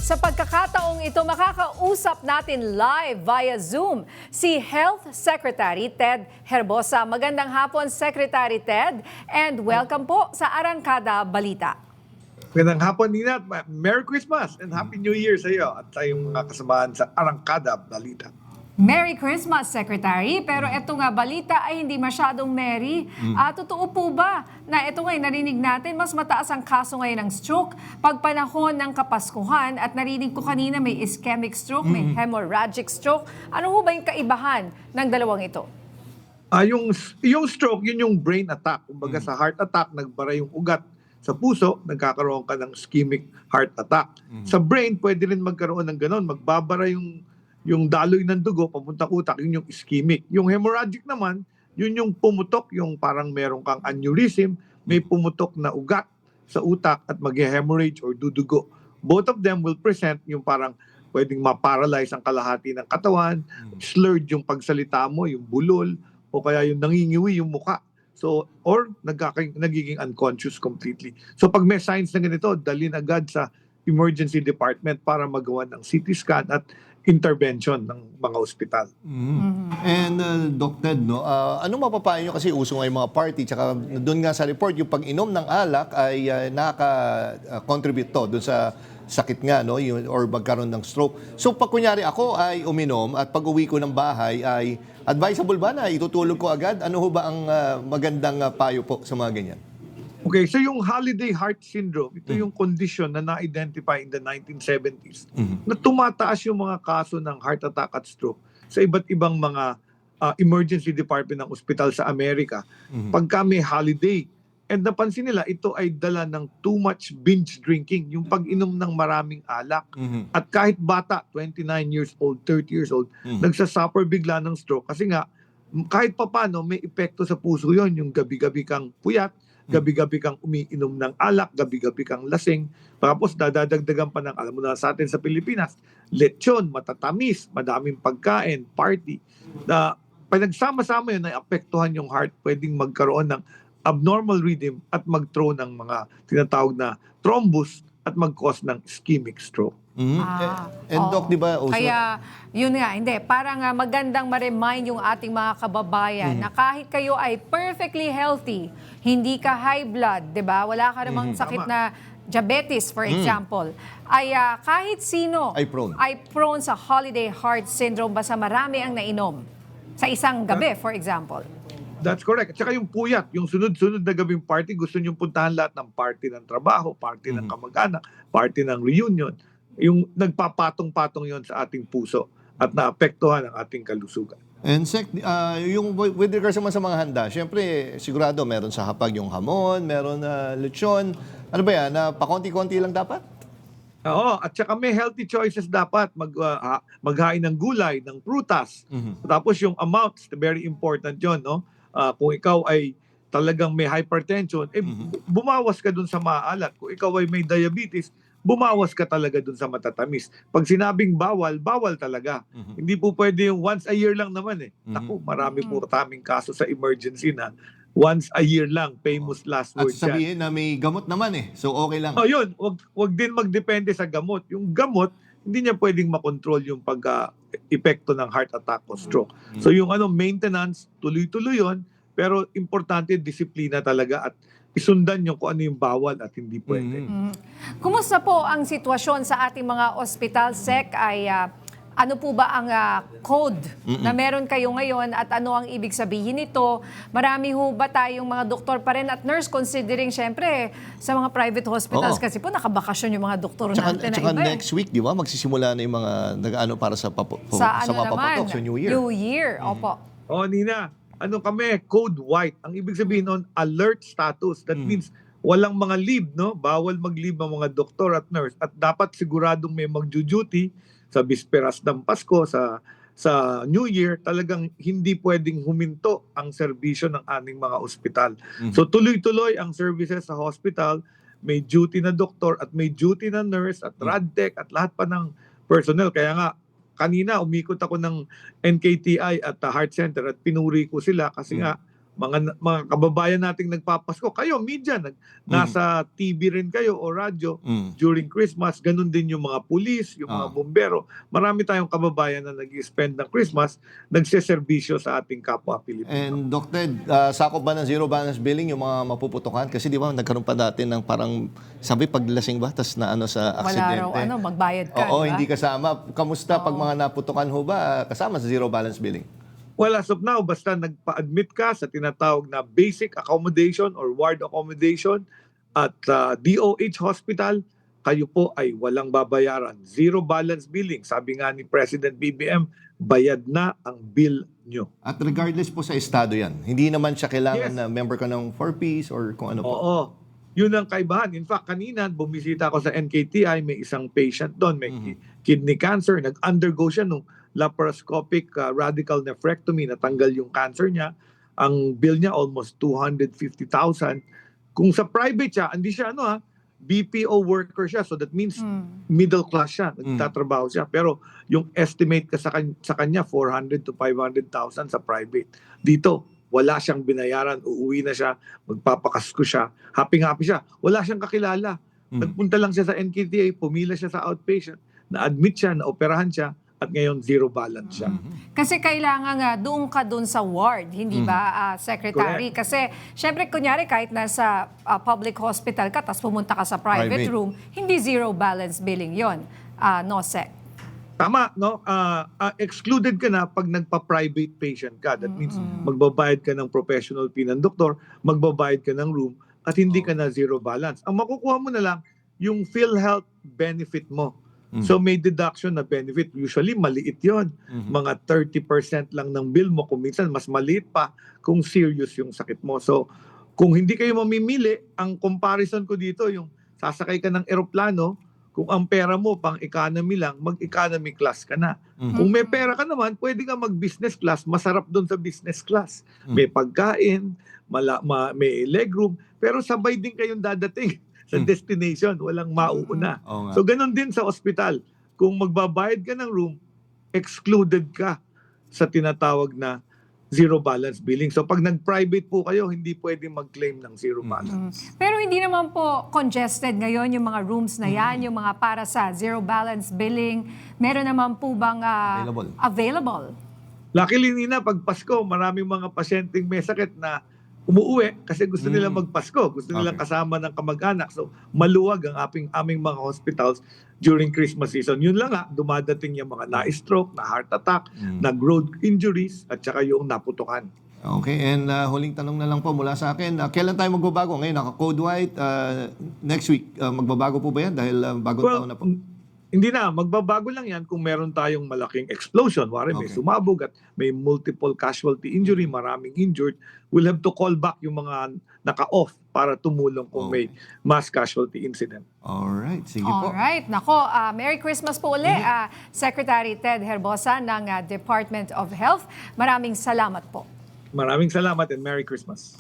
Sa pagkakataong ito, makakausap natin live via Zoom si Health Secretary Ted Herbosa. Magandang hapon, Secretary Ted, and welcome po sa Arangkada Balita. Magandang hapon, Nina. Merry Christmas and Happy New Year sa iyo at sa iyong mga kasamahan sa Arangkada Balita. Merry Christmas, Secretary. Pero ito nga, balita ay hindi masyadong merry. Totoo po ba na ito nga, narinig natin, mas mataas ang kaso ngayon ng stroke pag panahon ng Kapaskuhan at narinig ko kanina may ischemic stroke, may hemorrhagic stroke. Ano ho ba yung kaibahan ng dalawang ito? Yung stroke, yun yung brain attack. Kumbaga sa heart attack, nagbara yung ugat sa puso, nagkakaroon ka ng ischemic heart attack. Sa brain, pwede rin magkaroon ng ganon. Magbabara yung daloy ng dugo, papuntang utak, yun yung ischemic. Yung hemorrhagic naman, yun yung pumutok, yung parang meron kang aneurysm, may pumutok na ugat sa utak at mag-hemorrhage or dudugo. Both of them will present yung parang pwedeng ma-paralyze ang kalahati ng katawan, slurred yung pagsalita mo, yung bulol, o kaya yung nangingiwi yung muka. So, or nagiging unconscious completely. So pag may signs na ganito, dalhin agad sa emergency department para magawa ng CT scan at intervention ng mga ospital. And Doc Ted, no, anong mapapayo nyo kasi uso nga yung mga party, tsaka doon nga sa report, yung pag-inom ng alak ay nakaka-contribute to doon sa sakit nga, no, or magkaroon ng stroke. So pag kunyari ako ay uminom at pag uwi ko ng bahay ay advisable ba na itutulog ko agad? Ano ho ba ang magandang payo po sa mga ganyan? Okay, so yung holiday heart syndrome, ito yung condition na na-identify in the 1970s na tumataas yung mga kaso ng heart attack at stroke sa iba't ibang mga emergency department ng ospital sa Amerika pagka may holiday. And napansin nila, ito ay dala ng too much binge drinking, yung pag-inom ng maraming alak. At kahit bata, 29 years old, 30 years old, nagsasuffer bigla ng stroke. Kasi nga, kahit papano, may epekto sa puso yon, yung gabi-gabi kang puyat, gabi-gabi kang umiinom ng alak, gabi-gabi kang lasing. Tapos dadagdagan pa ng, alam mo na sa atin sa Pilipinas, lechon, matatamis, madaming pagkain, party. Pag nagsama-sama yun, naapektuhan yung heart, pwedeng magkaroon ng abnormal rhythm at mag-throw ng mga tinatawag na thrombus at mag-cause ng ischemic stroke. And Doc, di ba? Kaya, yun nga, hindi. Parang magandang ma-remind yung ating mga kababayan na kahit kayo ay perfectly healthy, hindi ka high blood, di ba? Wala ka namang sakit na diabetes, for example, ay kahit sino ay prone sa holiday heart syndrome basta marami ang nainom sa isang gabi, for example. That's correct. At saka yung puyat, yung sunod-sunod na gabing party, gusto niyong puntahan lahat ng party ng trabaho, party ng kamag-anak, party ng reunion. Yung nagpapatong-patong yon sa ating puso at naapektuhan ang ating kalusugan. And Sec, yung with regards naman sa mga handa, syempre sigurado meron sa hapag yung hamon, meron na lechon. Ano ba yan? Pakonti-konti lang dapat? Oo, at saka may healthy choices dapat. Maghain ng gulay, ng prutas. Tapos yung amount, very important yon, no? Kung ikaw ay talagang may hypertension, bumawas ka dun sa maalat. Kung ikaw ay may diabetes, bumawas ka talaga dun sa matatamis. Pag sinabing bawal, bawal talaga. Hindi po pwede yung once a year lang naman eh. Naku, marami po kaming kaso sa emergency na once a year lang, famous last At word sabihin na may gamot naman eh. So okay lang. Oh, yun. Wag din magdepende sa gamot. Yung gamot, hindi niya pwedeng makontrol yung pag-epekto ng heart attack o stroke. So yung maintenance, tuloy-tuloy yun. Pero importante, disiplina talaga at isundan yung kung ano yung bawal at hindi pwede. Kumusta po ang sitwasyon sa ating mga ospital, Sec? Ano po ba ang code na meron kayo ngayon at ano ang ibig sabihin nito? Marami ho ba tayong mga doktor pa rin at nurse considering syempre sa mga private hospitals kasi po nakabakasyon yung mga doktor natin na Tsaka iba. next week, di ba? Magsisimula na yung mga nag-ano para sa Ano mga papatok sa New Year. New Year, opo. Oh, Nina, ano kami, code white. Ang ibig sabihin nun, alert status. That means walang mga leave, no? Bawal mag-leave ang mga doktor at nurse. At dapat siguradong may mag-duty sa bisperas ng Pasko, sa New Year, talagang hindi pwedeng huminto ang serbisyo ng aming mga ospital. So tuloy-tuloy ang services sa hospital, may duty na doktor at may duty na nurse at radtech at lahat pa ng personnel. Kaya nga, kanina umikot ako ng NKTI at Heart Center at pinuri ko sila kasi nga mga kababayan nating nagpapasko. Kayo, media, nasa TV rin kayo o radyo during Christmas. Ganun din yung mga pulis, yung mga bombero. Marami tayong kababayan na nag-spend ng Christmas, nagseserbisyo sa ating kapwa Pilipino. And Doc Ted, sakop ba ng zero balance billing yung mga mapuputukan? Kasi di ba nagkaroon pa dati ng parang, sabi paglasing ba, tas na ano sa aksidente. Wala raw, magbayad ka, Oo, di ba? hindi kasama. Kamusta pag mga naputukan ho ba, kasama sa zero balance billing? Well, as of now, basta nagpa-admit ka sa tinatawag na basic accommodation or ward accommodation at DOH hospital, kayo po ay walang babayaran. Zero balance billing. Sabi nga ni President BBM, bayad na ang bill nyo. At regardless po sa estado yan, hindi naman siya kailangan Yes. na member ka ng 4Ps or kung ano po. Oo. Yun ang kaibahan. In fact, kanina, bumisita ako sa NKTI, may isang patient doon, may kidney cancer. Nag-undergo siya nung laparoscopic radical nephrectomy, natanggal yung cancer niya. Ang bill niya almost 250,000. Kung sa private siya, hindi siya BPO worker siya. So that means middle class siya. Nagtatrabaho siya. Pero yung estimate ka sa kanya, 400 to 500,000 sa private. Dito, wala siyang binayaran. Uuwi na siya. Magpapakasko siya. Happy-happy siya. Wala siyang kakilala. Nagpunta lang siya sa NKTA. Pumila siya sa outpatient. Na-admit siya, na-operahan siya. At ngayon, zero balance siya. Kasi kailangan nga doon ka doon sa ward, hindi ba, Secretary? Correct. Kasi, syempre, kunyari, kahit nasa public hospital ka, tapos pumunta ka sa private Private. room, hindi zero balance billing yon, no, Sec? Tama, no? Excluded ka na pag nagpa-private patient ka. That means magbabayad ka ng professional fee ng doktor, magbabayad ka ng room, at hindi ka na zero balance. Ang makukuha mo na lang, yung PhilHealth benefit mo. So may deduction na benefit. Usually, maliit yon. Mga 30% lang ng bill mo. Kung minsan, mas maliit pa kung serious yung sakit mo. So, kung hindi kayo mamimili, ang comparison ko dito, yung sasakay ka ng eroplano, kung ang pera mo pang economy lang, mag-economy class ka na. Kung may pera ka naman, pwede ka mag-business class. Masarap doon sa business class. May pagkain, may legroom, pero sabay din kayong dadating sa destination. Walang mauuna. Oo nga. So, ganun din sa ospital. Kung magbabayad ka ng room, excluded ka sa tinatawag na zero balance billing. So, pag nag-private po kayo, hindi pwede mag-claim ng zero balance. Pero hindi naman po congested ngayon yung mga rooms na yan, yung mga para sa zero balance billing. Meron naman po bang available? Luckily, Nina, pag Pasko, maraming mga pasyenteng may sakit na umuuwi kasi gusto nila magpasko, gusto nilang kasama ng kamag-anak. So, maluwag ang aming mga hospitals during Christmas season. Yun lang dumadating yung mga na-stroke, na heart attack, na road injuries, at saka yung naputukan. Okay, and huling tanong na lang po mula sa akin. Kailan tayo magbabago? Ngayon, naka-code white. Next week, magbabago po ba yan? Dahil bagong taon na po. Hindi na. Magbabago lang yan kung meron tayong malaking explosion. Wari may sumabog at may multiple casualty injury, maraming injured. We'll have to call back yung mga naka-off para tumulong kung may mass casualty incident. Alright, sige po. Alright. Nako, Merry Christmas po uli, Secretary Ted Herbosa ng Department of Health. Maraming salamat po. Maraming salamat and Merry Christmas.